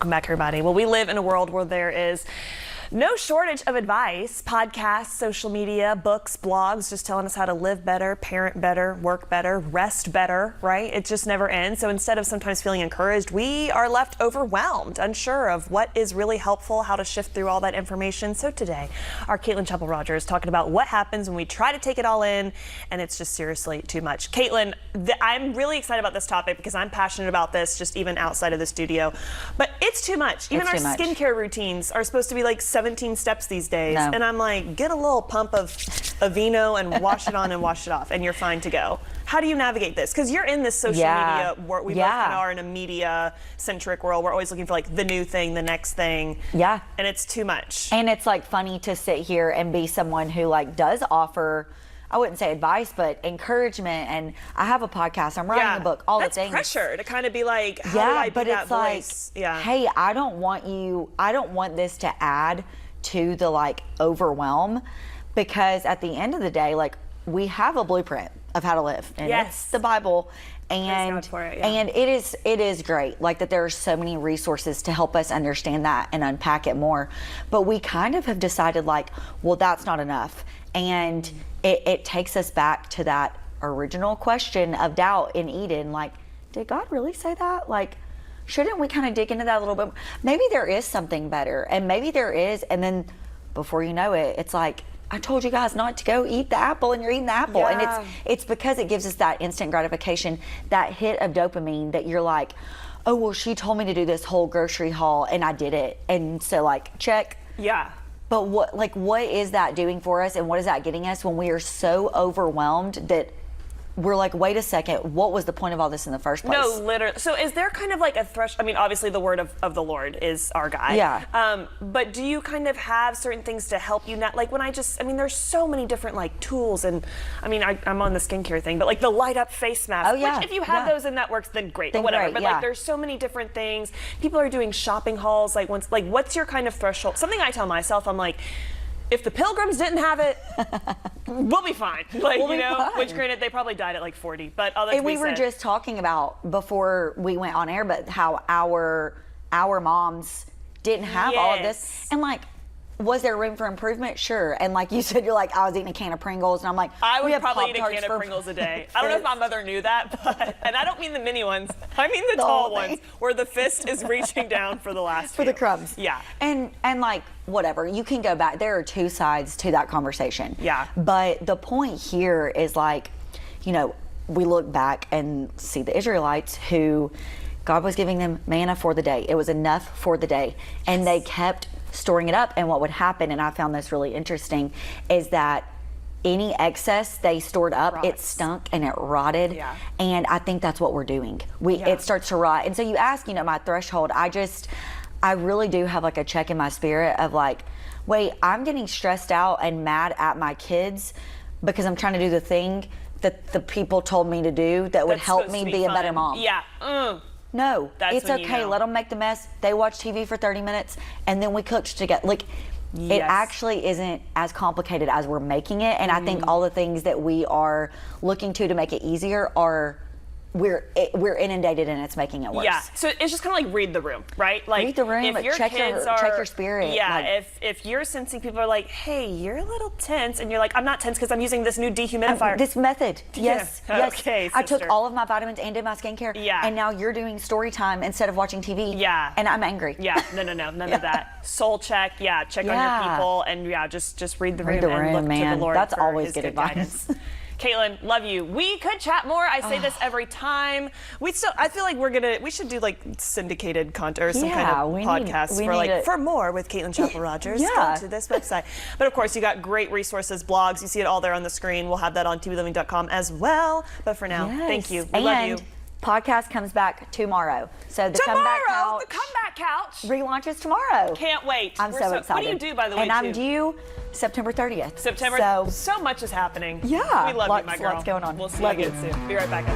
Welcome back, everybody. Well, we live in a world where there is no shortage of advice, podcasts, social media, books, blogs, just telling us how to live better, parent better, work better, rest better, right? It just never ends. So instead of sometimes feeling encouraged, we are left overwhelmed, unsure of what is really helpful, how to shift through all that information. So today, our Kaitlin Chappell-Rogers talking about what happens when we try to take it all in and it's just seriously too much. Kaitlin, I'm really excited about this topic because I'm passionate about this just even outside of the studio, but it's too much. Even our skincare routines are supposed to be like 17 steps these days. No. And I'm like, get a little pump of Aveeno and wash it on and wash it off and you're fine to go. How do you navigate this? Because you're in this social media world. We both kind of are in a media-centric world. We're always looking for like the new thing, the next thing. Yeah. And it's too much. And it's like funny to sit here and be someone who like does offer, I wouldn't say advice, but encouragement. And I have a podcast, I'm writing a book, all the things. That's pressure to kind of be like, how do I be that voice? Like, hey, I don't want this to add to the like overwhelm, because at the end of the day, like we have a blueprint of how to live, and it's the Bible, and and it is great like that there are so many resources to help us understand that and unpack it more, but we kind of have decided like, well, that's not enough, and it takes us back to that original question of doubt in Eden, like, did God really say that? Like, shouldn't we kind of dig into that a little bit? Maybe there is something better, and maybe there is, and then before you know it, it's like, I told you guys not to go eat the apple, and you're eating the apple. And it's because it gives us that instant gratification, that hit of dopamine that you're like, oh, well, she told me to do this whole grocery haul and I did it. And so like, check. Yeah. But what is that doing for us, and what is that getting us when we are so overwhelmed that we're like, wait a second, what was the point of all this in the first place? No, literally. So is there kind of like a threshold? I mean, obviously the word of the Lord is our guide. Yeah. But do you kind of have certain things to help you now? Like when there's so many different like tools, and I mean, I'm on the skincare thing, but like the light up face mask, which if you have those and that works, then great, then whatever. But like there's so many different things. People are doing shopping hauls. Like what's your kind of threshold? Something I tell myself, I'm like, if the Pilgrims didn't have it, we'll be fine. Like, we'll which granted, they probably died at like 40, but all that and we were just talking about before we went on air, but how our moms didn't have all of this. And like, was there room for improvement? Sure. And like you said, you're like, I was eating a can of Pringles, and I'm like, I would probably eat a can of Pringles a day. I don't know if my mother knew that, but, and I don't mean the mini ones. I mean the tall ones where the fist is reaching down for the last for the crumbs. Yeah. And like, whatever, you can go back. There are two sides to that conversation. Yeah. But the point here is like, we look back and see the Israelites who God was giving them manna for the day. It was enough for the day. And they kept storing it up, and what would happen, and I found this really interesting, is that any excess they stored up, it stunk and it rotted. Yeah. And I think that's what we're doing. It starts to rot. And so you ask, my threshold, I really do have like a check in my spirit of like, wait, I'm getting stressed out and mad at my kids because I'm trying to do the thing that the people told me to do that would help me be a better mom. Yeah. No, it's okay. Let them make the mess. They watch TV for 30 minutes and then we cooked together. Like, it actually isn't as complicated as we're making it. And I think all the things that we are looking to make it easier are, we're inundated and it's making it worse. Yeah, so it's just kind of like read the room, right? Like read the room, if your check kids your spirit. Yeah, like, if you're sensing people are like, hey, you're a little tense, and you're like, I'm not tense because I'm using this new dehumidifier. This method, yes. Okay, sister. I took all of my vitamins and did my skincare. Yeah. And now you're doing story time instead of watching TV. Yeah. And I'm angry. Yeah, no, none of that. Soul check, check on your people, and just read the room and look to the Lord. That's for always his good advice. Kaitlin, love you. We could chat more. I say this every time. I feel like we should do like syndicated content or some kind of podcast for more with Kaitlin Chappell-Rogers. Go to this website. But of course, you got great resources, blogs. You see it all there on the screen. We'll have that on tvliving.com as well. But for now, thank you. We love you. Podcast comes back tomorrow. So the comeback couch relaunches tomorrow. Can't wait. I'm so excited. What do you do, by the way? And I'm due September 30th. So much is happening. Yeah. We love you, my girl. Lots going on. We'll see you again soon. Be right back.